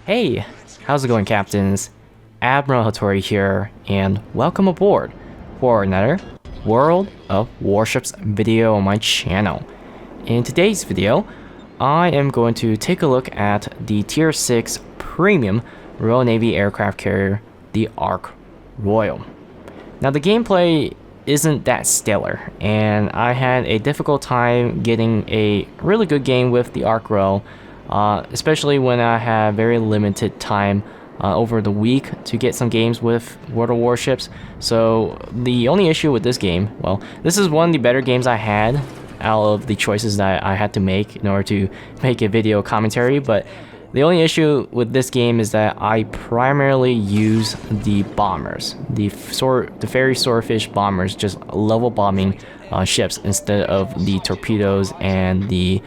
Hey, how's it going, captains? Admiral Hattori here, and welcome aboard for another World of Warships video on my channel. In today's video, I am going to take a look at the Tier 6 Premium Royal Navy aircraft carrier, the Ark Royal. Now, the gameplay isn't that stellar, and I had a difficult time getting a really good game with the Ark Royal, especially when I have very limited time over the week to get some games with World of Warships. So the only issue with this game, well, this is one of the better games I had out of the choices that I had to make in order to make a video commentary, but the only issue with this game is that I primarily use the bombers, the ferry swordfish bombers, just level bombing ships instead of the torpedoes and the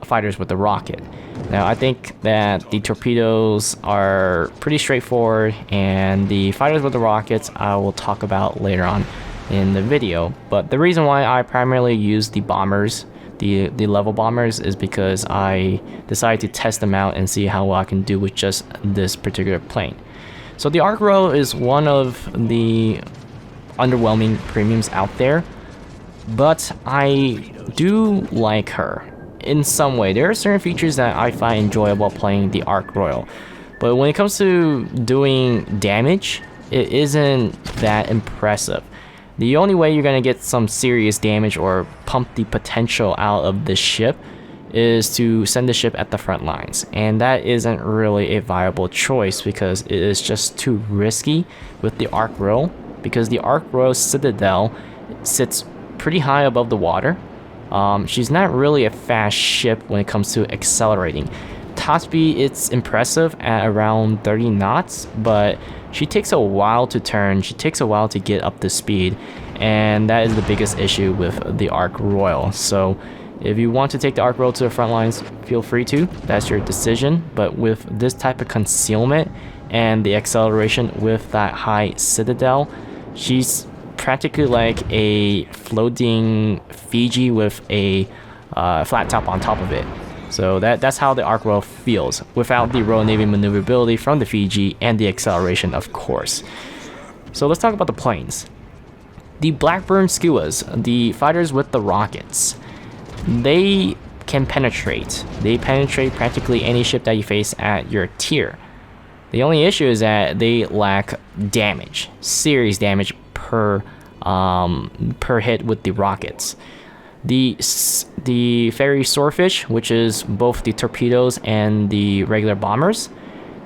fighters with the rocket. Now, I think that the torpedoes are pretty straightforward, and the fighters with the rockets I will talk about later on in the video. But the reason why I primarily use the bombers, the level bombers, is because I decided to test them out and see how well I can do with just this particular plane. So the Ark Royal is one of the underwhelming premiums out there, but I do like her in some way. There are certain features that I find enjoyable playing the Ark Royal, but when it comes to doing damage, it isn't that impressive. The only way you're going to get some serious damage or pump the potential out of this ship is to send the ship at the front lines, and that isn't really a viable choice because it is just too risky with the Ark Royal, because the Ark Royal Citadel sits pretty high above the water. She's not really a fast ship when it comes to accelerating. Top speed, it's impressive at around 30 knots, but she takes a while to turn, she takes a while to get up to speed, and that is the biggest issue with the Ark Royal. So if you want to take the Ark Royal to the front lines, feel free to, that's your decision. But with this type of concealment and the acceleration with that high citadel, she's practically like a floating Fiji with a flat top on top of it. So that's how the Ark Royal feels, without the Royal Navy maneuverability from the Fiji and the acceleration, of course. So let's talk about the planes. The Blackburn Skuas, the fighters with the rockets, they can penetrate. They penetrate practically any ship that you face at your tier. The only issue is that they lack damage, serious damage per hit with the rockets. The ferry swordfish, which is both the torpedoes and the regular bombers,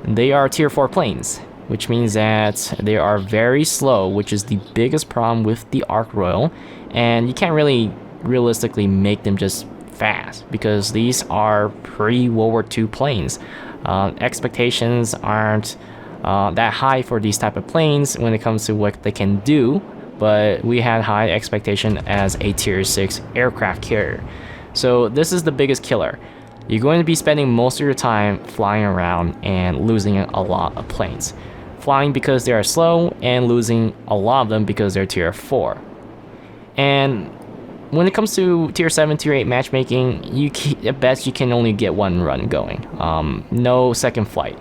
they are tier 4 planes, which means that they are very slow, which is the biggest problem with the Ark Royal, and you can't really realistically make them just fast because these are pre-World War II planes. Expectations aren't that high for these type of planes when it comes to what they can do, but we had high expectation as a tier 6 aircraft carrier. So this is the biggest killer. You're going to be spending most of your time flying around and losing a lot of planes. Flying because they are slow and losing a lot of them because they're tier 4. And when it comes to tier 7, tier 8 matchmaking, at best you can only get one run going. No second flight.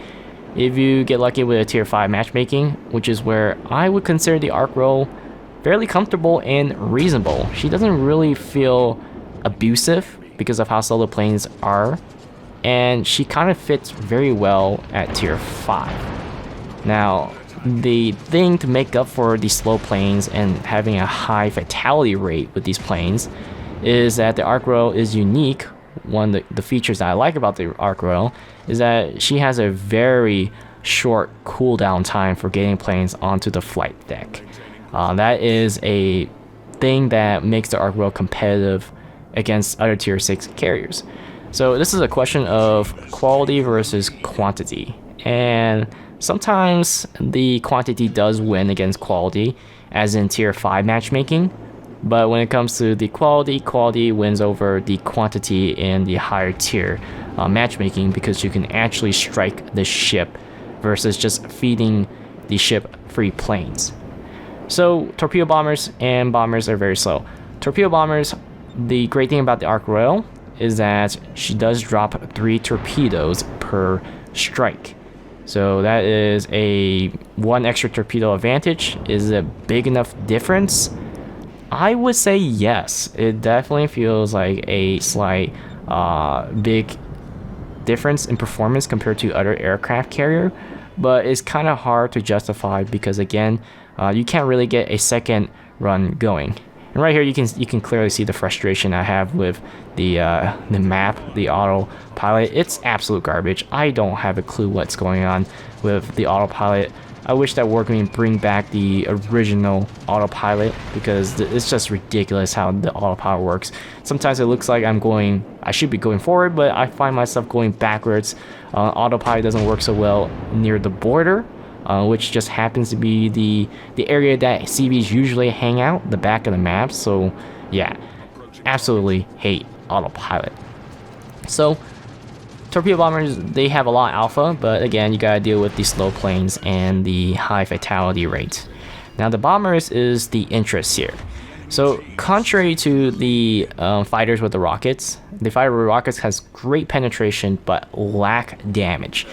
If you get lucky with a tier 5 matchmaking, which is where I would consider the Ark Royal fairly comfortable and reasonable. She doesn't really feel abusive because of how slow the planes are, and she kind of fits very well at tier 5. Now, the thing to make up for the slow planes and having a high fatality rate with these planes is that the Ark Royal is unique. One of the features that I like about the Ark Royal is that she has a very short cooldown time for getting planes onto the flight deck. That is a thing that makes the Ark Royal competitive against other tier 6 carriers. So this is a question of quality versus quantity, and sometimes the quantity does win against quality, as in tier 5 matchmaking, but when it comes to the quality wins over the quantity in the higher tier matchmaking, because you can actually strike the ship versus just feeding the ship free planes. So torpedo bombers and bombers are very slow. Torpedo bombers, the great thing about the Ark Royal is that she does drop 3 torpedoes per strike. So that is a 1 extra torpedo advantage. Is it a big enough difference? I would say yes. It definitely feels like a slight big difference in performance compared to other aircraft carrier, but it's kind of hard to justify because again, you can't really get a second run going. And right here you can clearly see the frustration I have with the map, the autopilot. It's absolute garbage. I don't have a clue what's going on with the autopilot. I wish that Wargaming would bring back the original autopilot because it's just ridiculous how the autopilot works. Sometimes it looks like I should be going forward, but I find myself going backwards. Autopilot doesn't work so well near the border, which just happens to be the area that CVs usually hang out, the back of the map. So yeah, absolutely hate autopilot. So torpedo bombers, they have a lot of alpha, but again, you gotta deal with the slow planes and the high fatality rate. Now the bombers is the interest here. So contrary to the fighters with the rockets, the fighter with rockets has great penetration but lack damage.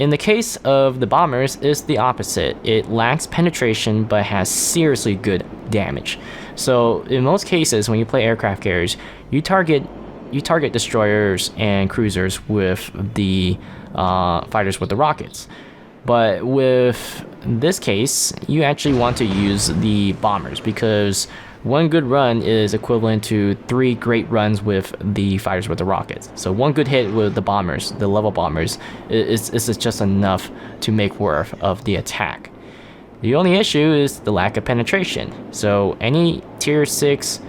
In the case of the bombers, it's the opposite. It lacks penetration but has seriously good damage. So in most cases, when you play aircraft carriers, you target destroyers and cruisers with the fighters with the rockets. But with this case, you actually want to use the bombers because 1 good run is equivalent to 3 great runs with the fighters with the rockets. So 1 good hit with the bombers, the level bombers, is just enough to make worth of the attack. The only issue is the lack of penetration. So any tier 6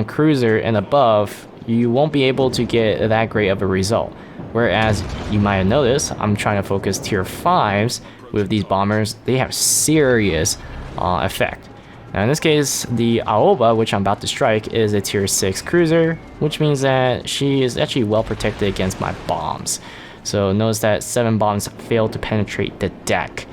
cruiser and above, you won't be able to get that great of a result. Whereas you might have noticed, I'm trying to focus tier 5s with these bombers. They have serious effect. Now in this case, the Aoba, which I'm about to strike, is a tier 6 cruiser, which means that she is actually well protected against my bombs. So notice that 7 bombs failed to penetrate the deck.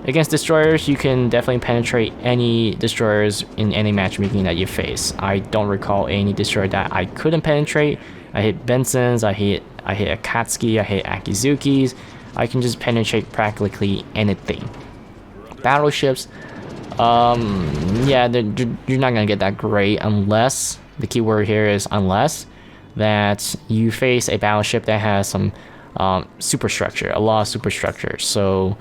Against destroyers, you can definitely penetrate any destroyers in any matchmaking that you face. I don't recall any destroyer that I couldn't penetrate. I hit Bensons, I hit Akatsuki, I hit Akizukis. I can just penetrate practically anything. Battleships, yeah, you're not gonna get that great unless, the key word here is unless, that you face a battleship that has some superstructure, a lot of superstructure. So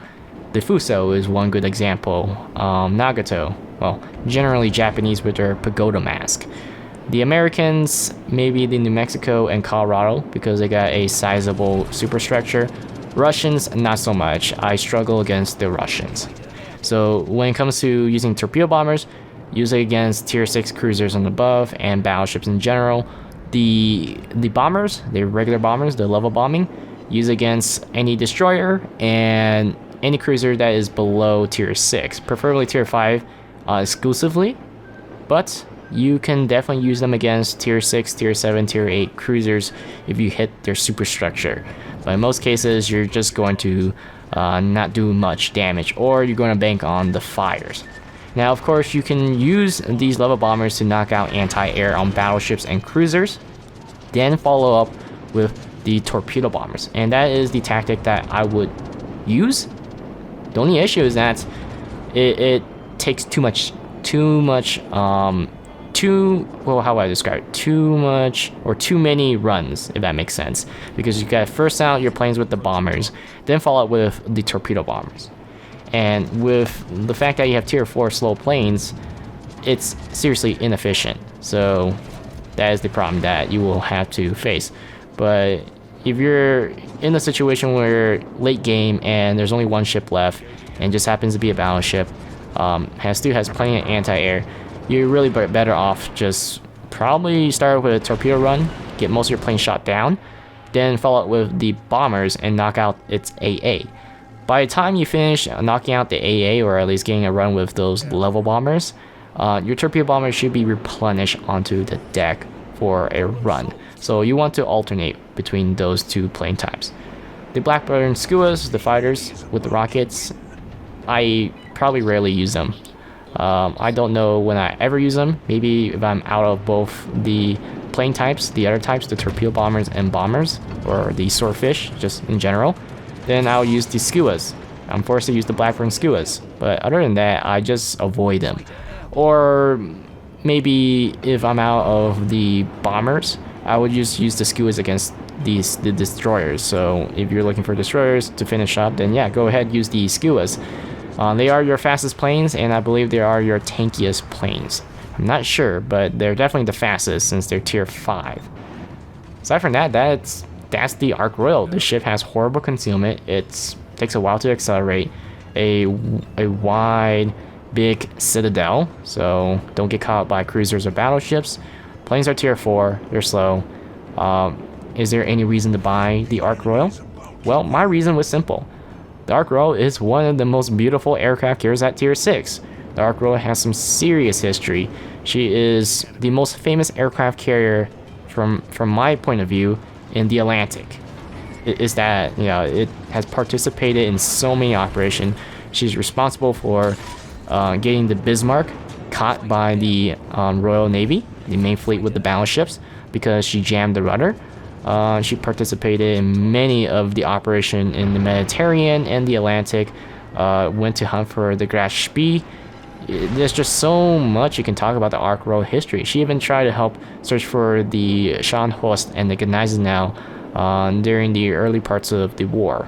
the Fuso is one good example. Nagato, well, generally Japanese with their pagoda mask. The Americans, maybe the New Mexico and Colorado because they got a sizable superstructure. Russians, not so much. I struggle against the Russians. So when it comes to using torpedo bombers, use it against tier 6 cruisers and above and battleships in general. The bombers, the regular bombers, the level bombing, use against any destroyer and any cruiser that is below tier 6, preferably tier 5 exclusively, but you can definitely use them against tier 6, tier 7, tier 8 cruisers if you hit their superstructure. But in most cases, you're just going to not do much damage, or you're going to bank on the fires. Now, of course, you can use these level bombers to knock out anti-air on battleships and cruisers, then follow up with the torpedo bombers, and that is the tactic that I would use. The only issue is that it takes too much, well, how would I describe it? Too many runs, if that makes sense. Because you got first out your planes with the bombers, then follow up with the torpedo bombers. And with the fact that you have tier 4 slow planes, it's seriously inefficient. So that is the problem that you will have to face. But if you're in a situation where late game and there's only 1 ship left and just happens to be a battleship, still has plenty of anti-air, you're really better off just probably start with a torpedo run, get most of your planes shot down, then follow up with the bombers and knock out its AA. By the time you finish knocking out the AA, or at least getting a run with those level bombers, your torpedo bombers should be replenished onto the deck for a run. So you want to alternate between those 2 plane types. The Blackburn Skuas, the fighters with the rockets, I probably rarely use them. I don't know when I ever use them. Maybe if I'm out of both the plane types, the other types, the torpedo bombers and bombers, or the swordfish, just in general, then I'll use the skuas. I'm forced to use the Blackburn skuas, but other than that, I just avoid them. Or maybe if I'm out of the bombers, I would just use the skuas against the destroyers. So if you're looking for destroyers to finish up, then yeah, go ahead, use the skuas. They are your fastest planes, and I believe they are your tankiest planes. I'm not sure, but they're definitely the fastest since they're tier 5. Aside from that, that's the Ark Royal. The ship has horrible concealment. It takes a while to accelerate. A wide, big citadel, so don't get caught by cruisers or battleships. Planes are tier 4. They're slow. Is there any reason to buy the Ark Royal? Well, my reason was simple. The Ark Royal is one of the most beautiful aircraft carriers at tier 6. The Ark Royal has some serious history. She is the most famous aircraft carrier from my point of view in the Atlantic. Is that, you know, it has participated in so many operations. She's responsible for getting the Bismarck caught by the Royal Navy, the main fleet with the battleships, because she jammed the rudder. She participated in many of the operations in the Mediterranean and the Atlantic. Went to hunt for the Graf Spee. There's just so much you can talk about the Ark Royal history. She even tried to help search for the Scharnhorst and the Gneisenau during the early parts of the war.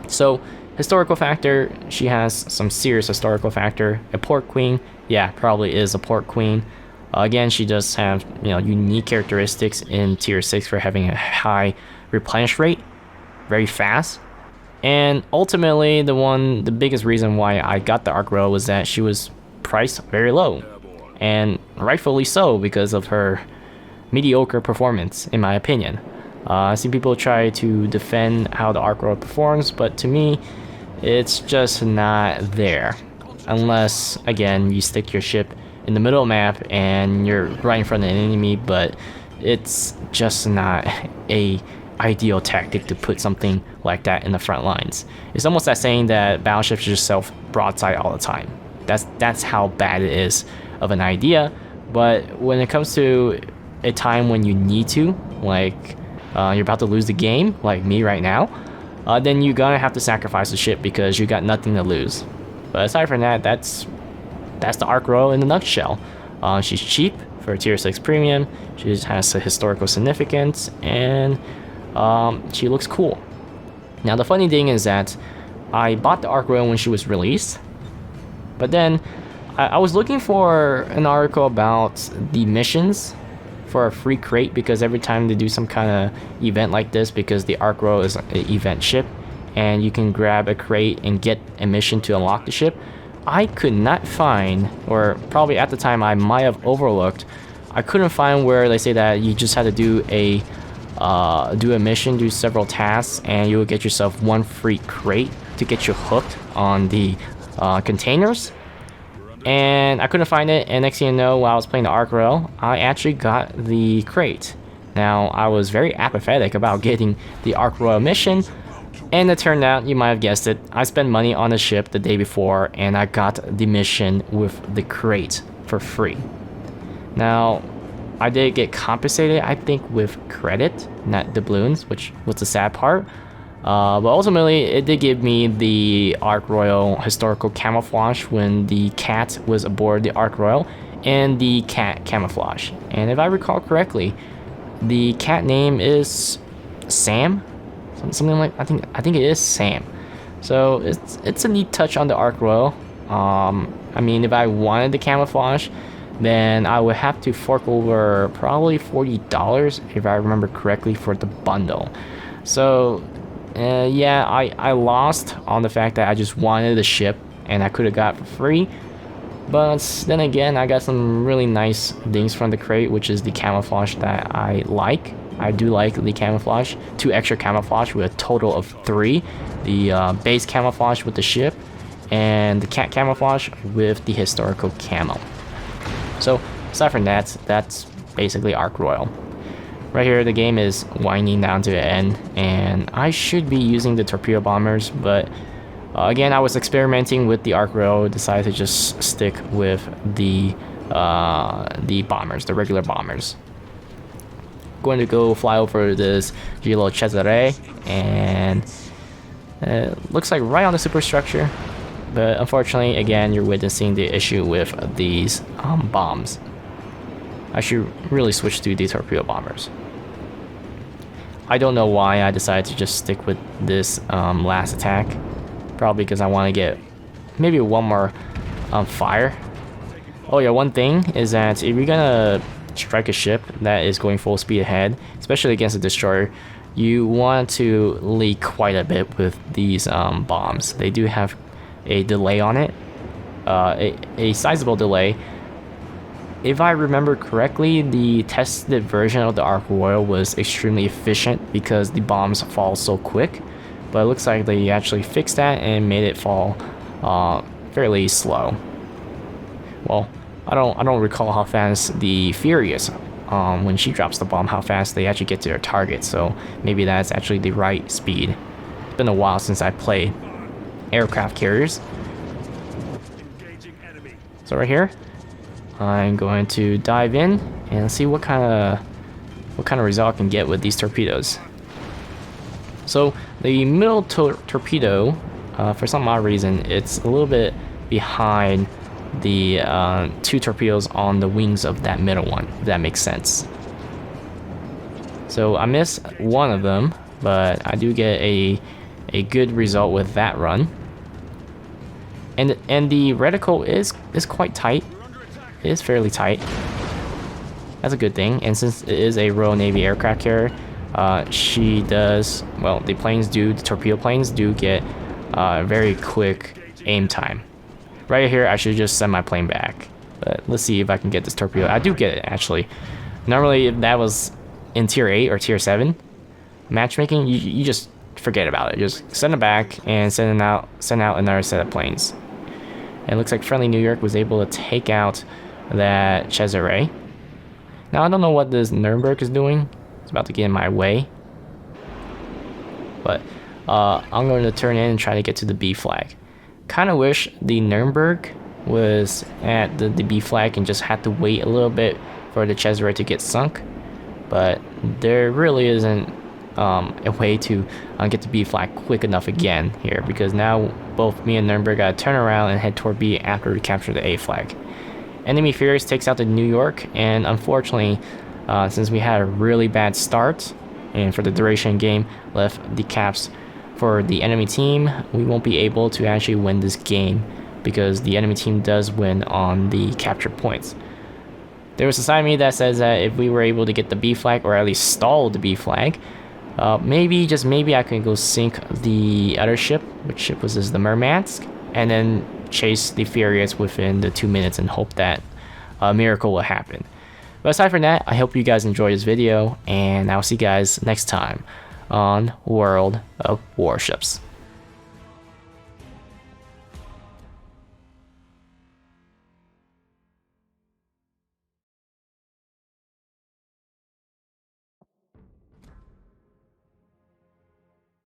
So, historical factor, she has some serious historical factor. A port queen, yeah, probably is a port queen. Again, she does have, you know, unique characteristics in tier 6 for having a high replenish rate, very fast. And ultimately, the biggest reason why I got the Ark Royal was that she was priced very low, and rightfully so because of her mediocre performance, in my opinion. I see people try to defend how the Ark Royal performs, but to me, it's just not there. Unless, again, you stick your ship in the middle of the map and you're right in front of an enemy, but it's just not a ideal tactic to put something like that in the front lines. It's almost like saying that battleships should just self broadside all the time. That's how bad it is of an idea. But when it comes to a time when you need to, like you're about to lose the game, like me right now, then you're gonna have to sacrifice the ship because you got nothing to lose. But aside from that, that's the Ark Royal in a nutshell. She's cheap for a tier 6 premium. She just has a historical significance, and she looks cool. Now the funny thing is that I bought the Ark Royal when she was released, but then I was looking for an article about the missions for a free crate, because every time they do some kind of event like this, because the Ark Royal is an event ship and you can grab a crate and get a mission to unlock the ship, I could not find, or probably at the time I might have overlooked, I couldn't find where they say that you just had to do a mission, do several tasks, and you will get yourself one free crate to get you hooked on the containers. And I couldn't find it, and next thing you know, while I was playing the Ark Royal, I actually got the crate. Now, I was very apathetic about getting the Ark Royal mission, and it turned out, you might have guessed it, I spent money on the ship the day before, and I got the mission with the crate for free. Now, I did get compensated, I think, with credit, not doubloons, which was the sad part. But ultimately, it did give me the Ark Royal historical camouflage when the cat was aboard the Ark Royal, and the cat camouflage. And if I recall correctly, the cat name is Sam, something like, I think it is Sam. So it's a neat touch on the Ark Royal. I mean, if I wanted the camouflage, then I would have to fork over probably $40 if I remember correctly for the bundle. So yeah, I lost on the fact that I just wanted the ship and I could have got it for free. But then again, I got some really nice things from the crate, which is the camouflage that I like. I do like the camouflage, 2 extra camouflage with a total of 3. The base camouflage with the ship, and the cat camouflage with the historical camo. So aside from that, that's basically Ark Royal. Right here, the game is winding down to the end, and I should be using the Torpedo Bombers, but again, I was experimenting with the Ark Royal, decided to just stick with the bombers, the regular bombers. going to go fly over this Gilo Cesare, and looks like right on the superstructure. But unfortunately, again, you're witnessing the issue with these bombs. I should really switch to the Torpedo Bombers. I don't know why I decided to just stick with this last attack. Probably because I want to get maybe one more fire. Oh yeah, one thing is that if you're gonna strike a ship that is going full speed ahead, especially against a destroyer, you want to leak quite a bit with these bombs. They do have a delay on it, a sizable delay. If I remember correctly, the tested version of the Ark Royal was extremely efficient because the bombs fall so quick, but it looks like they actually fixed that and made it fall fairly slow. Well, I don't recall how fast the Furious, when she drops the bomb, how fast they actually get to their target, so maybe that's actually the right speed. It's been a while since I played aircraft carriers. So right here, I'm going to dive in and see what kind of result I can get with these torpedoes. So the middle torpedo, for some odd reason, it's a little bit behind the two torpedoes on the wings of that middle one, if that makes sense. So I missed one of them, but I do get a good result with that run. And the reticle is quite tight. It is fairly tight. That's a good thing. And since it is a Royal Navy aircraft carrier, she does, well, the torpedo planes do get very quick aim time. Right here, I should just send my plane back. But let's see if I can get this torpedo. I do get it, actually. Normally, if that was in Tier 8 or Tier 7 matchmaking, you just forget about it. Just send it back and send out another set of planes. And it looks like Friendly New York was able to take out that Cesare. Now, I don't know what this Nuremberg is doing. It's about to get in my way. But I'm going to turn in and try to get to the B flag. Kind of wish the Nuremberg was at the B flag and just had to wait a little bit for the Cesare to get sunk. But there really isn't a way to get to B flag quick enough again here, because now both me and Nuremberg gotta turn around and head toward B after we capture the A flag. Enemy Furious takes out the New York, and unfortunately, since we had a really bad start and for the duration game left the caps for the enemy team, we won't be able to actually win this game because the enemy team does win on the capture points. There was a side of me that says that if we were able to get the B flag, or at least stall the B flag, maybe, just maybe, I can go sink the other ship, which ship was this, the Murmansk, and then chase the Furious within the 2 minutes and hope that a miracle will happen. But aside from that, I hope you guys enjoyed this video, and I'll see you guys next time on World of Warships.